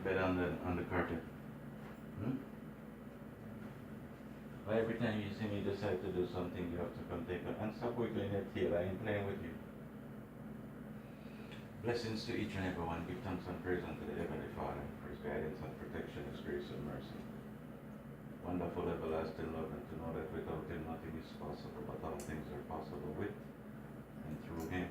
bed on the carpet. Hmm? Why every time you see me decide to do something, you have to come take a and stop wiggling your tail. I ain't playing with you. Blessings to each and every one. Give thanks and praise unto the Heavenly Father for His guidance and protection, His grace and mercy. Wonderful everlasting love, and to know that without Him nothing is possible, but all things are possible with and through Him.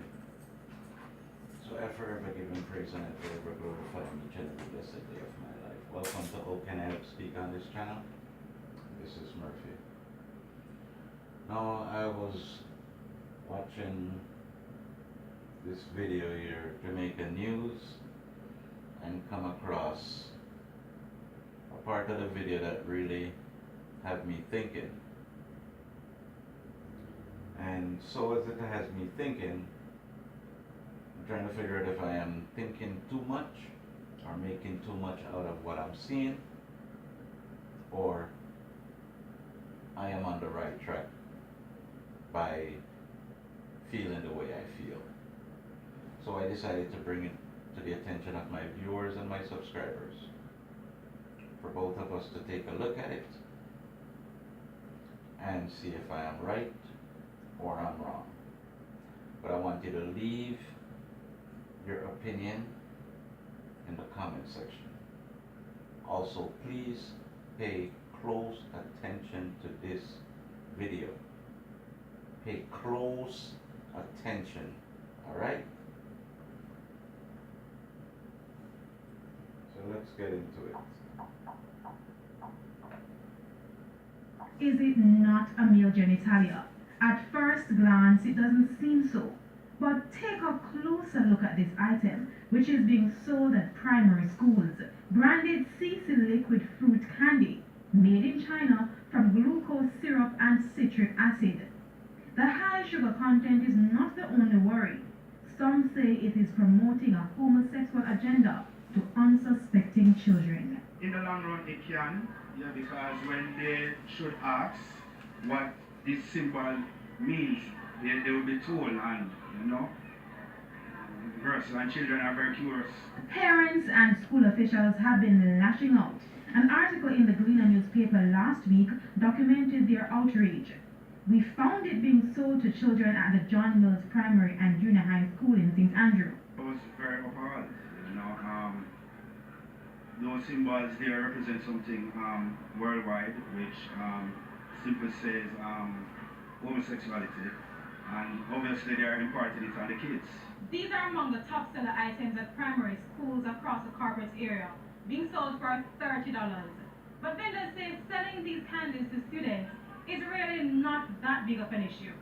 So I forever give Him praise and I forever glorify Him each and every blessed day of my life. Welcome to How Can I Help Speak on this channel. This is Murphy. Now I was watching this video here, Jamaican News, and come across a part of the video that really had me thinking. And so as it has me thinking, I'm trying to figure out if I am thinking too much or making too much out of what I'm seeing, or I am on the right track by feeling the way I feel. So I decided to bring it to the attention of my viewers and my subscribers, for both of us to take a look at it and see if I am right or I'm wrong. But I want you to leave your opinion in the comment section. Also, please pay close attention to this video. Pay close attention, all right? So let's get into it. Is it not a male genitalia? At first glance, it doesn't seem so. But take a closer look at this item, which is being sold at primary schools. Branded CC liquid fruit candy, made in China from glucose syrup and citric acid. The high sugar content is not the only worry. Some say it is promoting a homosexual agenda to unsuspecting children. In the long run, it can, yeah, because when they should ask what this symbol means, they will be told, and you know, girls and children are very curious. Parents and school officials have been lashing out. An article in the Gleaner newspaper last week documented their outrage. We found it being sold to children at the John Mills Primary and Junior High School in St. Andrew. I was very appalled, you know. Those symbols there represent something worldwide, which simply says homosexuality, and obviously they are imparting it on the kids. These are among the top seller items at primary schools across the corporate area, being sold for $30. But vendors say selling these candies to students is really not that big of an issue.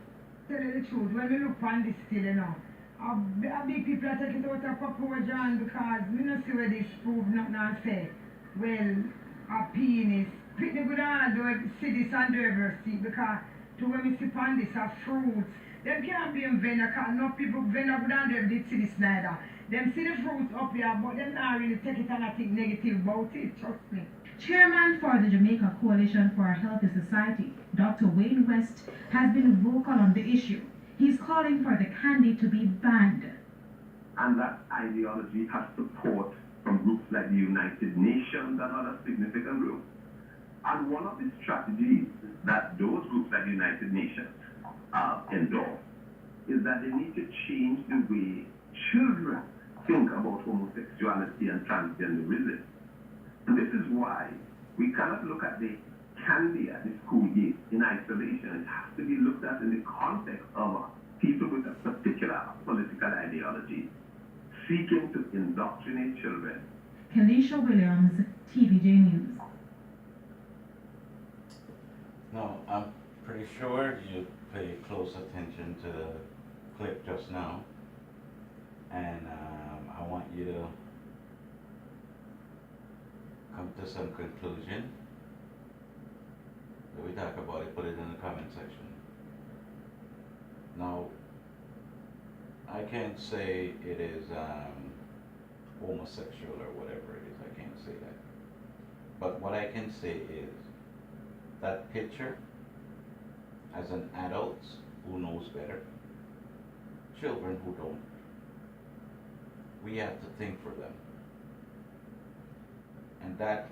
Tell you the truth, when we look on this still, you know, a big people are taking it out of proportion because we don't see where this prove nothing and say, well, a penis. Pretty good and do see this on the ever see, because to when we see on this are fruits. Them can't blame vendor, because no people vendor good and ever did see this neither. Them see the fruits up here, but them not really take it and not think negative about it, trust me. Chairman for the Jamaica Coalition for a Healthy Society, Dr. Wayne West, has been vocal on the issue. He's calling for the candy to be banned. And that ideology has support from groups like the United Nations and other significant groups. And one of the strategies that those groups like the United Nations endorse is that they need to change the way children think about homosexuality and transgenderism. And this is why we cannot look at the candy at the school gate in isolation. It has to be looked at in the context of people with a particular political ideology seeking to indoctrinate children. Kelisha Williams, TVJ News. Now, I'm pretty sure you pay close attention to the clip just now, and I want you to come to some conclusion. When we talk about it, put it in the comment section. Now, I can't say it is homosexual or whatever it is. I can't say that. But what I can say is that picture, as an adult who knows better, children who don't, we have to think for them. And that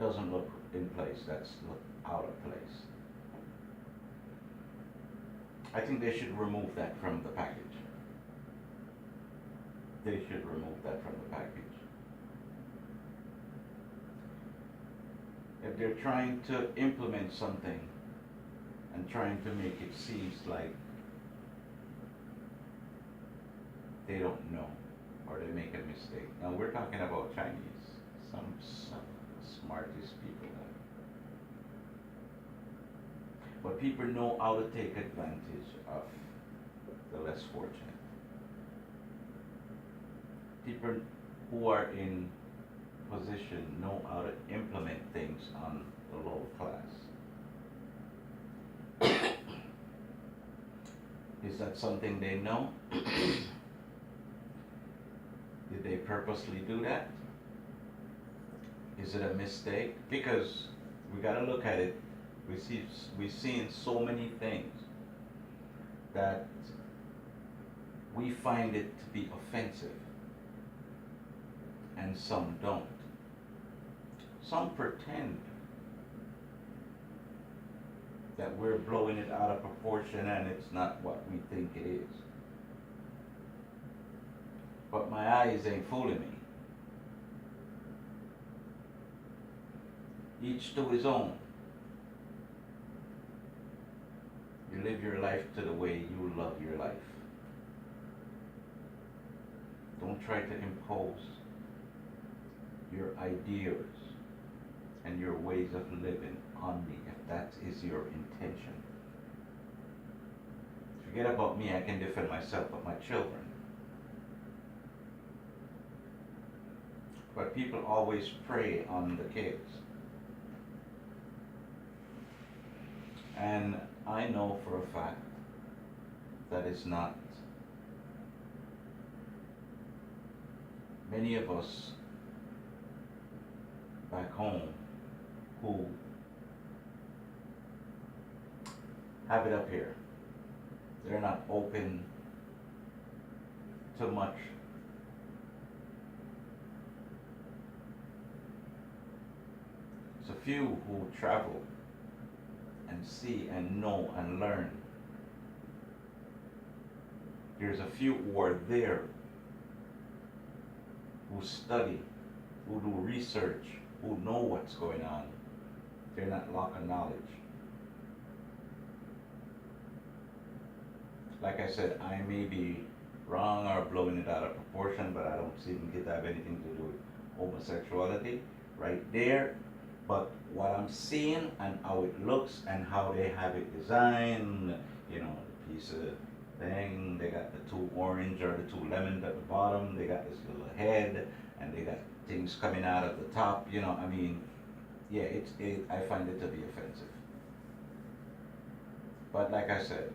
doesn't look in place, that's look out of place. I think they should remove that from the package. They should remove that from the package. If they're trying to implement something and trying to make it seem like they don't know or they make a mistake. Now we're talking about Chinese, some smartest people. But people know how to take advantage of the less fortunate. People who are in position know how to implement things on the lower class. Is that something they know? Did they purposely do that? Is it a mistake? Because we gotta look at it. We've seen so many things that we find it to be offensive, and some don't. Some pretend that we're blowing it out of proportion and it's not what we think it is. But my eyes ain't fooling me. Each to his own. You live your life to the way you love your life. Don't try to impose your ideas and your ways of living on me if that is your intention. Forget about me, I can defend myself, but my children. But people always prey on the kids. And I know for a fact that it's not. Many of us back home who have it up here, they're not open to much. It's a few who travel and see and know and learn. There's a few who are there, who study, who do research, who know what's going on. They're not locked on knowledge. Like I said, I may be wrong or blowing it out of proportion, but I don't think it have anything to do with homosexuality right there. But what I'm seeing and how it looks and how they have it designed, you know, the piece of thing, they got the two orange or the two lemons at the bottom, they got this little head, and they got things coming out of the top, you know, I mean, yeah, I find it to be offensive. But like I said,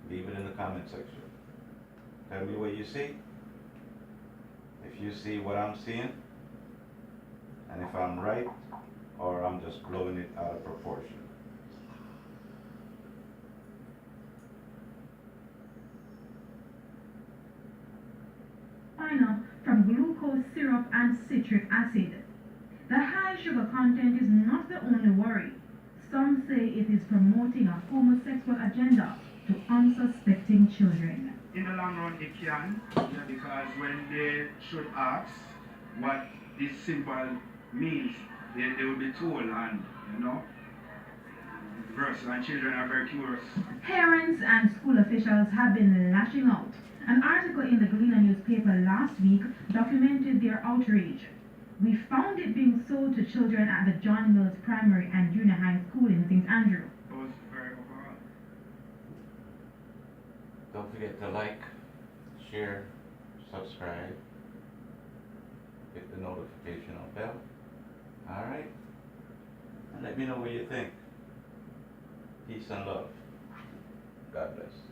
leave it in the comment section. Tell me what you see. If you see what I'm seeing, and if I'm right, or I'm just blowing it out of proportion. Final from glucose syrup and citric acid. The high sugar content is not the only worry. Some say it is promoting a homosexual agenda to unsuspecting children. In the long run, it can, yeah, because when they should ask what this symbol means, they will be told, and you know, verse, and children are very curious. Parents and school officials have been lashing out. An article in the Galena newspaper last week documented their outrage. We found it being sold to children at the John Mills Primary and Junior High School in St. Andrew. It was very overall. Don't forget to like, share, subscribe, hit the notification bell. Alright? And let me know what you think. Peace and love. God bless.